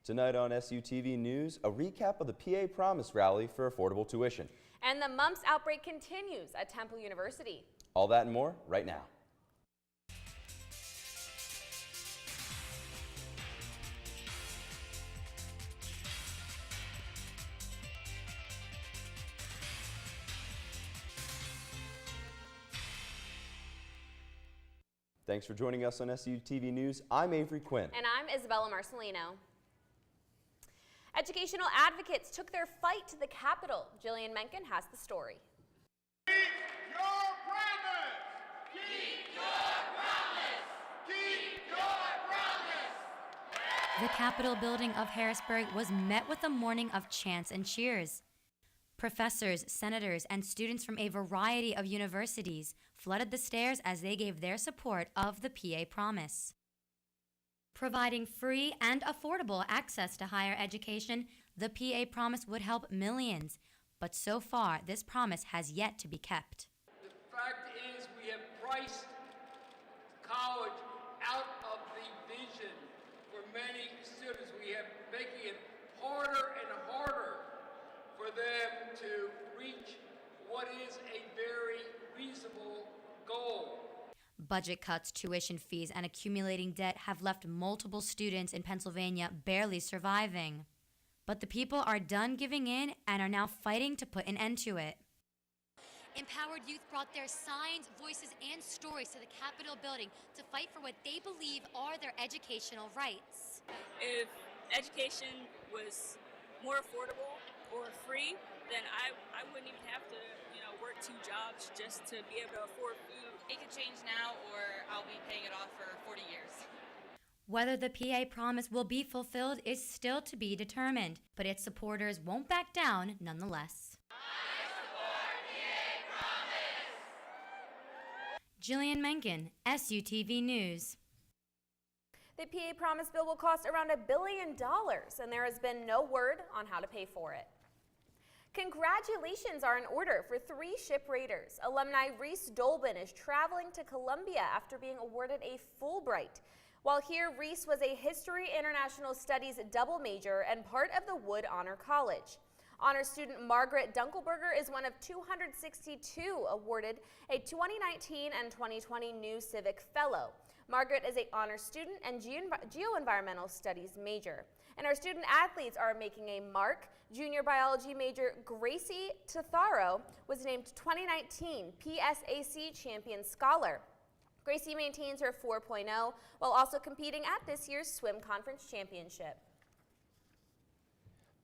Tonight on SUTV News, a recap of the PA Promise Rally for affordable tuition. And the mumps outbreak continues at Temple University. All that and more right now. Thanks for joining us on SUTV News. I'm Avery Quinn. And I'm Isabella Marcelino. Educational advocates took their fight to the Capitol. Jillian Mencken has the story. Keep your promise! Keep your promise! Keep your promise! The Capitol building of Harrisburg was met with a morning of chants and cheers. Professors, senators, and students from a variety of universities flooded the stairs as they gave their support of the PA Promise. Providing free and affordable access to higher education, the PA Promise would help millions. But so far, this promise has yet to be kept. The fact is we have priced college out of the vision for many students. We have making it harder and harder for them to reach what is a very reasonable goal. Budget cuts, tuition fees, and accumulating debt have left multiple students in Pennsylvania barely surviving. But the people are done giving in and are now fighting to put an end to it. Empowered youth brought their signs, voices, and stories to the Capitol building to fight for what they believe are their educational rights. If education was more affordable or free, then I wouldn't even have to, work 2 jobs just to be able to afford food. It could change now or I'll be paying it off for 40 years. Whether the PA Promise will be fulfilled is still to be determined, but its supporters won't back down nonetheless. I support PA Promise! Jillian Mencken, SUTV News. The PA Promise bill will cost around $1 billion, and there has been no word on how to pay for it. Congratulations are in order for 3 ship raiders. Alumni Reese Dolben is traveling to Columbia after being awarded a Fulbright. While here, Reese was a History International Studies double major and part of the Wood Honor College. Honor student Margaret Dunkelberger is one of 262 awarded a 2019 and 2020 New Civic Fellow. Margaret is an honor student and geoenvironmental studies major. And our student athletes are making a mark. Junior biology major Gracie Tatharo was named 2019 PSAC Champion Scholar. Gracie maintains her 4.0 while also competing at this year's Swim Conference Championship.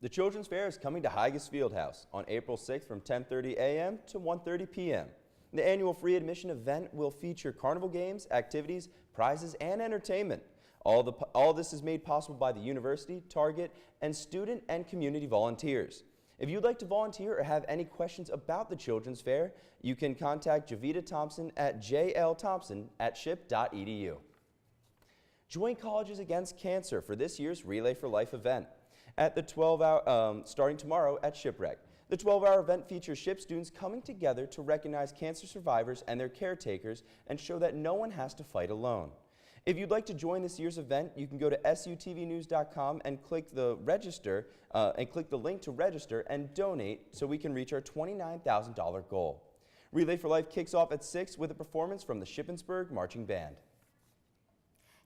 The Children's Fair is coming to Higas Fieldhouse on April 6th from 10:30 a.m. to 1:30 p.m. The annual free admission event will feature carnival games, activities, prizes, and entertainment. All this is made possible by the university, Target, and student and community volunteers. If you'd like to volunteer or have any questions about the Children's Fair, you can contact Javita Thompson at jlthompson@ship.edu. Join Colleges Against Cancer for this year's Relay for Life event at the 12-hour, starting tomorrow at Shipwreck. The 12-hour event features SHIP students coming together to recognize cancer survivors and their caretakers and show that no one has to fight alone. If you'd like to join this year's event, you can go to sutvnews.com and click the link to register and donate so we can reach our $29,000 goal. Relay for Life kicks off at 6 with a performance from the Shippensburg Marching Band.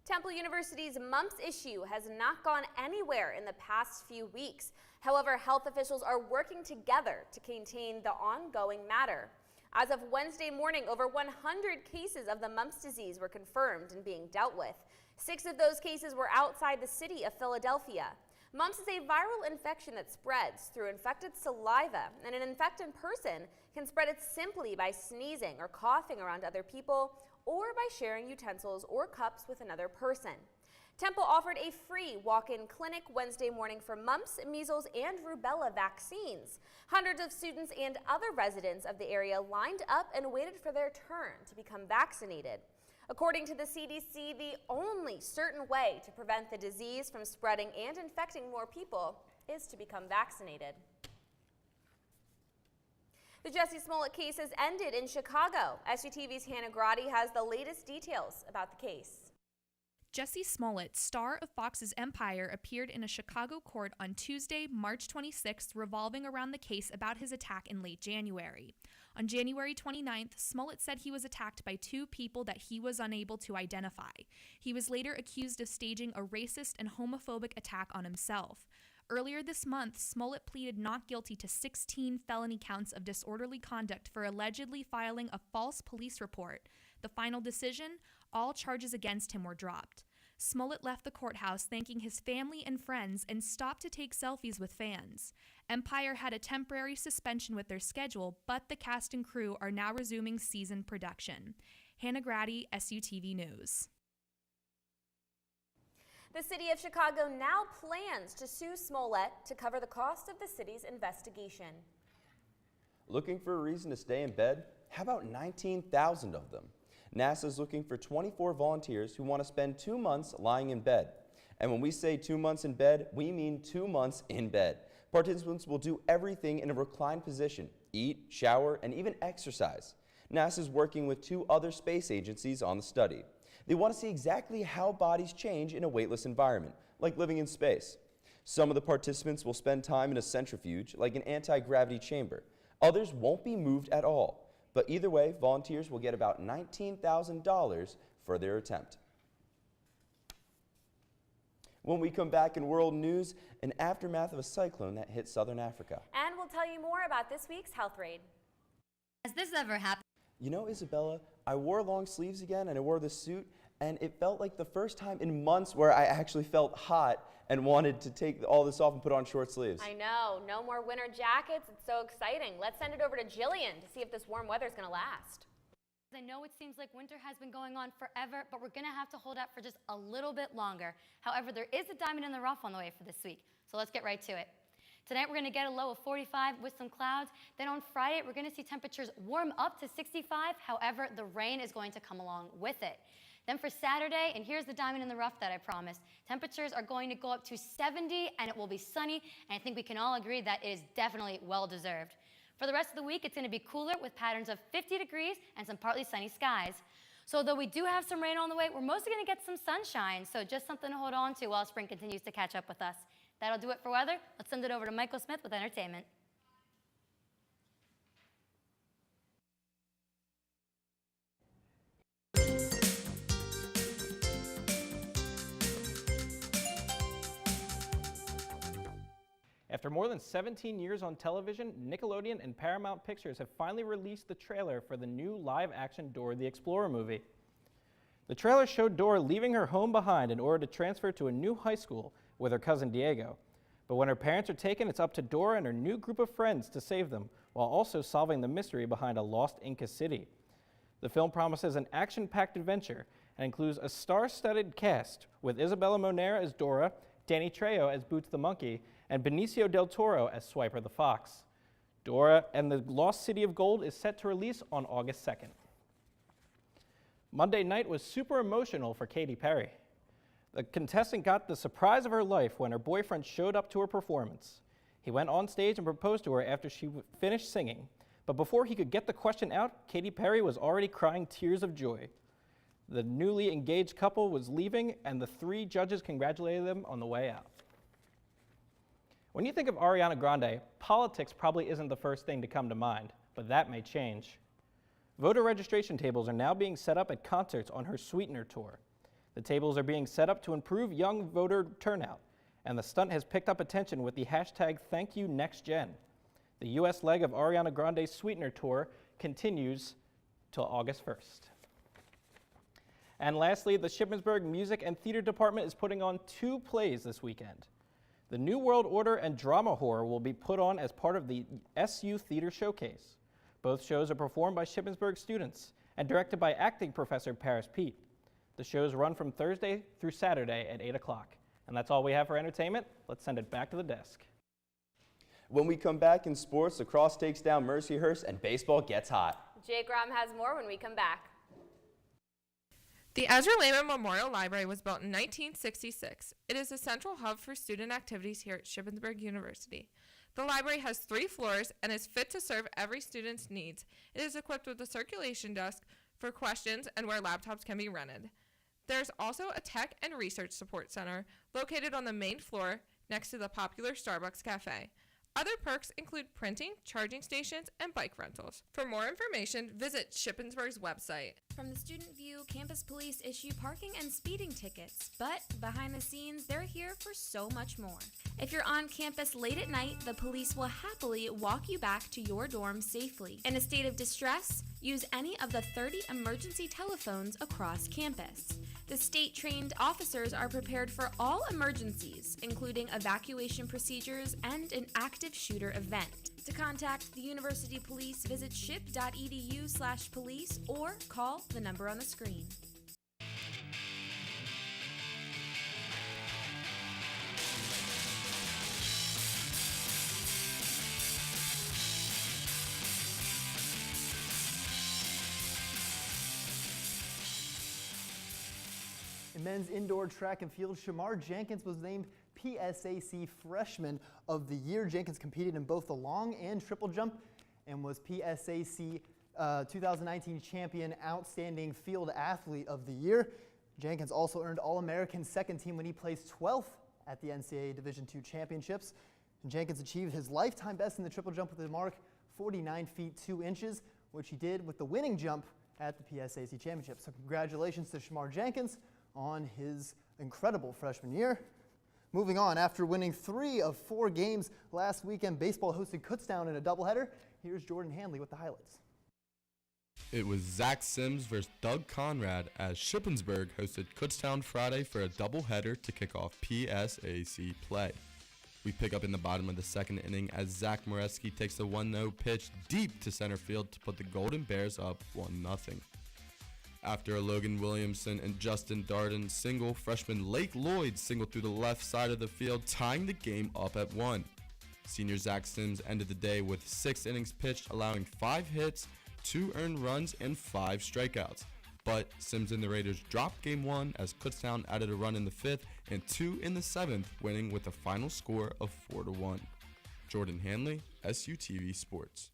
Temple University's mumps issue has not gone anywhere in the past few weeks. However, health officials are working together to contain the ongoing matter. As of Wednesday morning, over 100 cases of the mumps disease were confirmed and being dealt with. 6 of those cases were outside the city of Philadelphia. Mumps is a viral infection that spreads through infected saliva, and an infected person can spread it simply by sneezing or coughing around other people or by sharing utensils or cups with another person. Temple offered a free walk-in clinic Wednesday morning for mumps, measles, and rubella vaccines. Hundreds of students and other residents of the area lined up and waited for their turn to become vaccinated. According to the CDC, the only certain way to prevent the disease from spreading and infecting more people is to become vaccinated. The Jussie Smollett case has ended in Chicago. SUTV's Hannah Grotti has the latest details about the case. Jussie Smollett, star of Fox's Empire, appeared in a Chicago court on Tuesday, March 26th, revolving around the case about his attack in late January. On January 29th, Smollett said he was attacked by two people that he was unable to identify. He was later accused of staging a racist and homophobic attack on himself. Earlier this month, Smollett pleaded not guilty to 16 felony counts of disorderly conduct for allegedly filing a false police report. The final decision, all charges against him were dropped. Smollett left the courthouse thanking his family and friends and stopped to take selfies with fans. Empire had a temporary suspension with their schedule, but the cast and crew are now resuming season production. Hannah Grady, SUTV News. The city of Chicago now plans to sue Smollett to cover the cost of the city's investigation. Looking for a reason to stay in bed? How about 19,000 of them? NASA's looking for 24 volunteers who want to spend 2 months lying in bed. And when we say 2 months in bed, we mean 2 months in bed. Participants will do everything in a reclined position, eat, shower, and even exercise. NASA's working with 2 other space agencies on the study. They want to see exactly how bodies change in a weightless environment, like living in space. Some of the participants will spend time in a centrifuge, like an anti-gravity chamber. Others won't be moved at all. But either way, volunteers will get about $19,000 for their attempt. When we come back in world news, an aftermath of a cyclone that hit southern Africa. And we'll tell you more about this week's health raid. Has this ever happened? You know, Isabella, I wore long sleeves again and I wore this suit, and it felt like the first time in months where I actually felt hot and wanted to take all this off and put on short sleeves. I know, no more winter jackets. It's so exciting. Let's send it over to Jillian to see if this warm weather is going to last. I know it seems like winter has been going on forever, but we're going to have to hold out for just a little bit longer. However, there is a diamond in the rough on the way for this week, so let's get right to it. Tonight, we're going to get a low of 45 with some clouds. Then on Friday, we're going to see temperatures warm up to 65. However, the rain is going to come along with it. Then for Saturday, and here's the diamond in the rough that I promised, temperatures are going to go up to 70 and it will be sunny, and I think we can all agree that it is definitely well deserved. For the rest of the week, it's going to be cooler with patterns of 50 degrees and some partly sunny skies. So though we do have some rain on the way, we're mostly going to get some sunshine, so just something to hold on to while spring continues to catch up with us. That'll do it for weather. Let's send it over to Michael Smith with entertainment. After more than 17 years on television, Nickelodeon and Paramount Pictures have finally released the trailer for the new live-action Dora the Explorer movie. The trailer showed Dora leaving her home behind in order to transfer to a new high school with her cousin Diego. But when her parents are taken, it's up to Dora and her new group of friends to save them, while also solving the mystery behind a lost Inca city. The film promises an action-packed adventure and includes a star-studded cast with Isabella Monera as Dora, Danny Trejo as Boots the Monkey, and Benicio del Toro as Swiper the Fox. Dora and the Lost City of Gold is set to release on August 2nd. Monday night was super emotional for Katy Perry. The contestant got the surprise of her life when her boyfriend showed up to her performance. He went on stage and proposed to her after she finished singing, but before he could get the question out, Katy Perry was already crying tears of joy. The newly engaged couple was leaving, and the 3 judges congratulated them on the way out. When you think of Ariana Grande, politics probably isn't the first thing to come to mind, but that may change. Voter registration tables are now being set up at concerts on her Sweetener tour. The tables are being set up to improve young voter turnout, and the stunt has picked up attention with the hashtag #ThankYouNextGen. The U.S. leg of Ariana Grande's Sweetener tour continues till August 1st. And lastly, the Shippensburg Music and Theater Department is putting on 2 plays this weekend. The New World Order and Drama Horror will be put on as part of the SU Theater Showcase. Both shows are performed by Shippensburg students and directed by acting professor Paris Pete. The shows run from Thursday through Saturday at 8 o'clock. And that's all we have for entertainment. Let's send it back to the desk. When we come back in sports, lacrosse takes down Mercyhurst and baseball gets hot. Jake Rom has more when we come back. The Ezra Lehman Memorial Library was built in 1966. It is a central hub for student activities here at Shippensburg University. The library has 3 floors and is fit to serve every student's needs. It is equipped with a circulation desk for questions and where laptops can be rented. There's also a tech and research support center located on the main floor next to the popular Starbucks cafe. Other perks include printing, charging stations, and bike rentals. For more information, visit Shippensburg's website. From the student view, campus police issue parking and speeding tickets, but behind the scenes, they're here for so much more. If you're on campus late at night, the police will happily walk you back to your dorm safely. In a state of distress, use any of the 30 emergency telephones across campus. The state-trained officers are prepared for all emergencies, including evacuation procedures and an active shooter event. To contact the University Police, visit ship.edu/police or call the number on the screen. In men's indoor track and field, Shamar Jenkins was named PSAC Freshman of the Year. Jenkins competed in both the long and triple jump and was PSAC 2019 Champion Outstanding Field Athlete of the Year. Jenkins also earned All-American second team when he placed 12th at the NCAA Division II Championships. And Jenkins achieved his lifetime best in the triple jump with a mark 49 feet 2 inches, which he did with the winning jump at the PSAC Championship. So congratulations to Shamar Jenkins on his incredible freshman year. Moving on, after winning 3 of 4 games last weekend, baseball hosted Kutztown in a doubleheader. Here's Jordan Hanley with the highlights. It was Zach Sims versus Doug Conrad as Shippensburg hosted Kutztown Friday for a doubleheader to kick off PSAC play. We pick up in the bottom of the second inning as Zach Moreski takes the 1-0 pitch deep to center field to put the Golden Bears up 1-0. After a Logan Williamson and Justin Darden single, freshman Lake Lloyd singled through the left side of the field, tying the game up at 1. Senior Zach Sims ended the day with 6 innings pitched, allowing 5 hits, 2 earned runs, and 5 strikeouts. But Sims and the Raiders dropped Game 1 as Kutztown added a run in the 5th and 2 in the 7th, winning with a final score of 4-1. Jordan Hanley, SUTV Sports.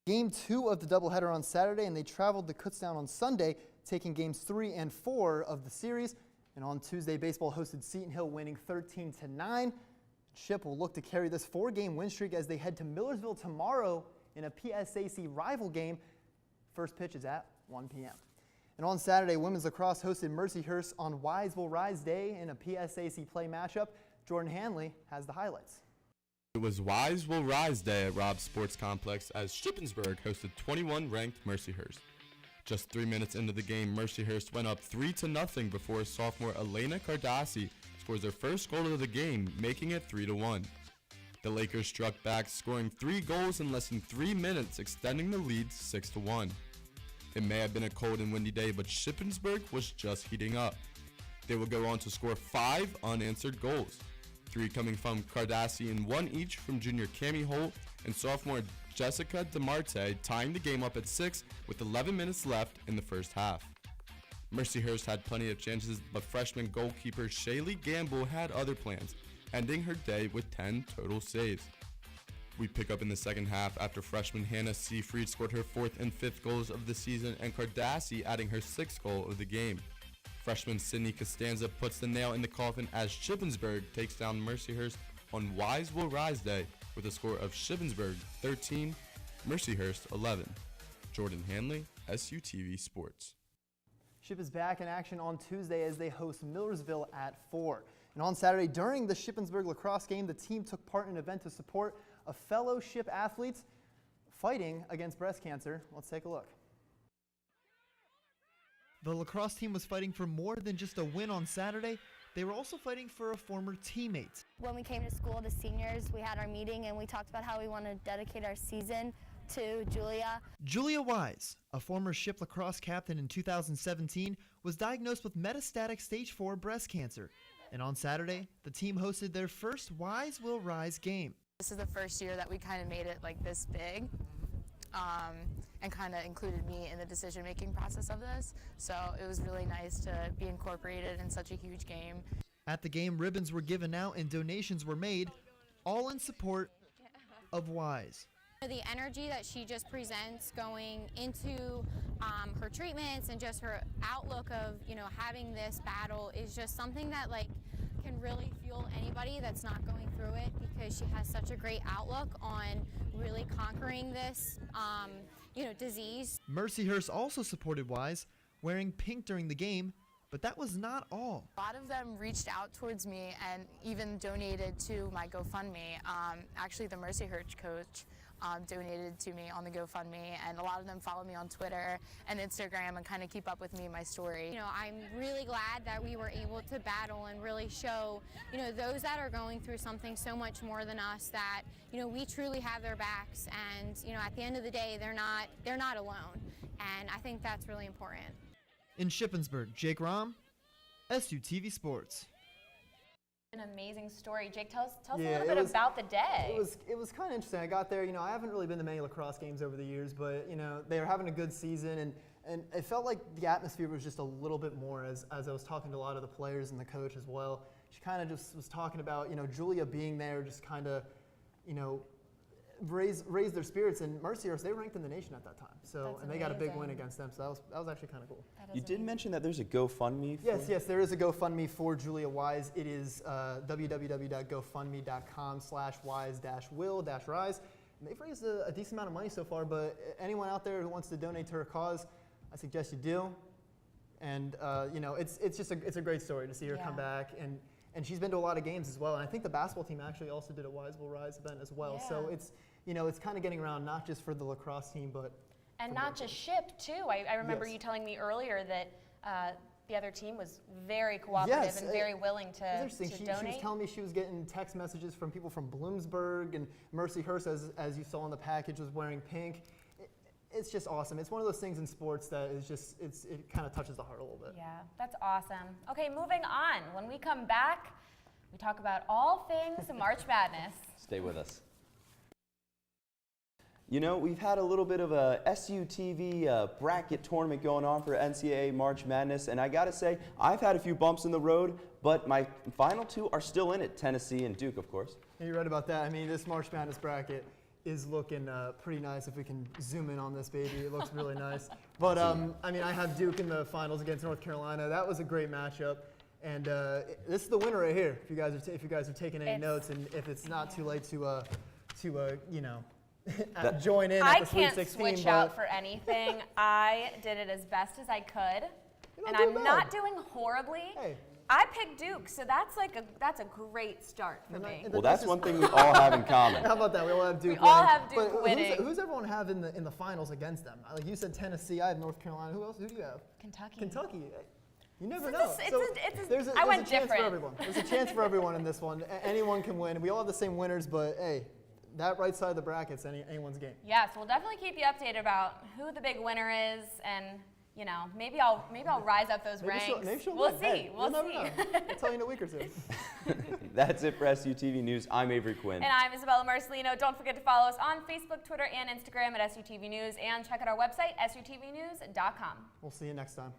Game 2 of the doubleheader on Saturday, and they traveled to Kutztown on Sunday, taking games 3 and 4 of the series. And on Tuesday, baseball hosted Seton Hill, winning 13-9. Ship will look to carry this 4-game win streak as they head to Millersville tomorrow in a PSAC rival game. First pitch is at 1 p.m. And on Saturday, women's lacrosse hosted Mercyhurst on Wise Will Rise Day in a PSAC play matchup. Jordan Hanley has the highlights. It was Wise Will Rise Day at Rob's Sports Complex as Shippensburg hosted 21-ranked Mercyhurst. Just 3 minutes into the game, Mercyhurst went up 3-0 before sophomore Elena Cardassi scores their first goal of the game, making it 3-1. The Lakers struck back, scoring 3 goals in less than 3 minutes, extending the lead 6-1. It may have been a cold and windy day, but Shippensburg was just heating up. They would go on to score 5 unanswered goals, 3 coming from Cardassi and 1 each from junior Cami Holt and sophomore Jessica DeMarte, tying the game up at 6 with 11 minutes left in the first half. Mercyhurst had plenty of chances, but freshman goalkeeper Shaylee Gamble had other plans, ending her day with 10 total saves. We pick up in the second half after freshman Hannah Seafried scored her 4th and 5th goals of the season and Cardassi adding her 6th goal of the game. Freshman Sydney Costanza puts the nail in the coffin as Shippensburg takes down Mercyhurst on Wise Will Rise Day with a score of Shippensburg 13, Mercyhurst 11. Jordan Hanley, SUTV Sports. Ship is back in action on Tuesday as they host Millersville at 4. And on Saturday, during the Shippensburg lacrosse game, the team took part in an event to support a fellow Ship athletes fighting against breast cancer. Let's take a look. The lacrosse team was fighting for more than just a win on Saturday. They were also fighting for a former teammate. When we came to school, the seniors, we had our meeting and we talked about how we want to dedicate our season to Julia. Julia Wise, a former Ship lacrosse captain in 2017, was diagnosed with metastatic stage 4 breast cancer. And on Saturday, the team hosted their first Wise Will Rise game. This is the first year that we kind of made it like this big. And kind of included me in the decision-making process of this. So it was really nice to be incorporated in such a huge game. At the game, ribbons were given out and donations were made, all in support of Wise. The energy that she just presents going into her treatments and just her outlook of, having this battle is just something that can really fuel anybody that's not going through it, because she has such a great outlook on really conquering this, disease. Mercyhurst also supported Wise, wearing pink during the game, but that was not all. A lot of them reached out towards me and even donated to my GoFundMe. Actually, the Mercyhurst coach donated to me on the GoFundMe, and a lot of them follow me on Twitter and Instagram and kind of keep up with me and my story. I'm really glad that we were able to battle and really show, those that are going through something so much more than us, that, we truly have their backs, and, at the end of the day, they're not alone. And I think that's really important. In Shippensburg, Jake Rahm, SUTV Sports. An amazing story. Jake, tell us a Yeah, little bit about the day. It was kind of interesting. I got there, I haven't really been to many lacrosse games over the years, but they were having a good season, and it felt like the atmosphere was just a little bit more as I was talking to a lot of the players and the coach as well. She kind of just was talking about, Julia being there, just kind of, raise their spirits. And Mercyhurst, they were ranked in the nation at that time. So, and they got a big win against them. So that was actually kind of cool. You did mention that there's a GoFundMe. Yes, there is a GoFundMe for Julia Wise. It is www.gofundme.com/wise-will-rise. And they've raised a decent amount of money so far, but anyone out there who wants to donate to her cause, I suggest you do. And it's a great story to see her come back, and she's been to a lot of games as well. And I think the basketball team actually also did a Wise Will Rise event as well. Yeah. So it's kind of getting around not just for the lacrosse team, but And not just Ship, too. I remember Yes. you telling me earlier that the other team was very cooperative and very willing to interesting. She was donate. telling me she was getting text messages from people from Bloomsburg, and Mercyhurst, as you saw in the package, was wearing pink. It's just awesome. It's one of those things in sports that is just, it kind of touches the heart a little bit. Yeah, that's awesome. Okay, moving on. When we come back, we talk about all things March Madness. Stay with us. We've had a little bit of a SUTV bracket tournament going on for NCAA March Madness, and I gotta say, I've had a few bumps in the road, but my final two are still in it, Tennessee and Duke, of course. And you're right about that. I mean, this March Madness bracket is looking pretty nice. If we can zoom in on this baby, it looks really nice. But I have Duke in the finals against North Carolina. That was a great matchup, and this is the winner right here. If you guys are taking any notes, and if it's not too late to join in at the Sweet 16. I can't switch out for anything. I did it as best as I could, and I'm not doing horribly. Hey. I picked Duke, so that's a great start for me. Well, that's one thing we all have in common. How about that? We all have Duke. We all have Duke winning. Who's everyone have in the finals against them? Like you said, Tennessee. I have North Carolina. Who else? Who do you have? Kentucky. You never know. There's a went chance different. for everyone. There's a chance for everyone in this one. Anyone can win. We all have the same winners, but hey, that right side of the bracket's anyone's game. Yes, we'll definitely keep you updated about who the big winner is, and maybe I'll rise up those ranks. Maybe she'll we'll win. see. Hey, we'll never see. know. I'll tell you in a week or two. That's it for SUTV News. I'm Avery Quinn. And I'm Isabella Marcelino. Don't forget to follow us on Facebook, Twitter, and Instagram at SUTV News, and check out our website, sutvnews.com. We'll see you next time.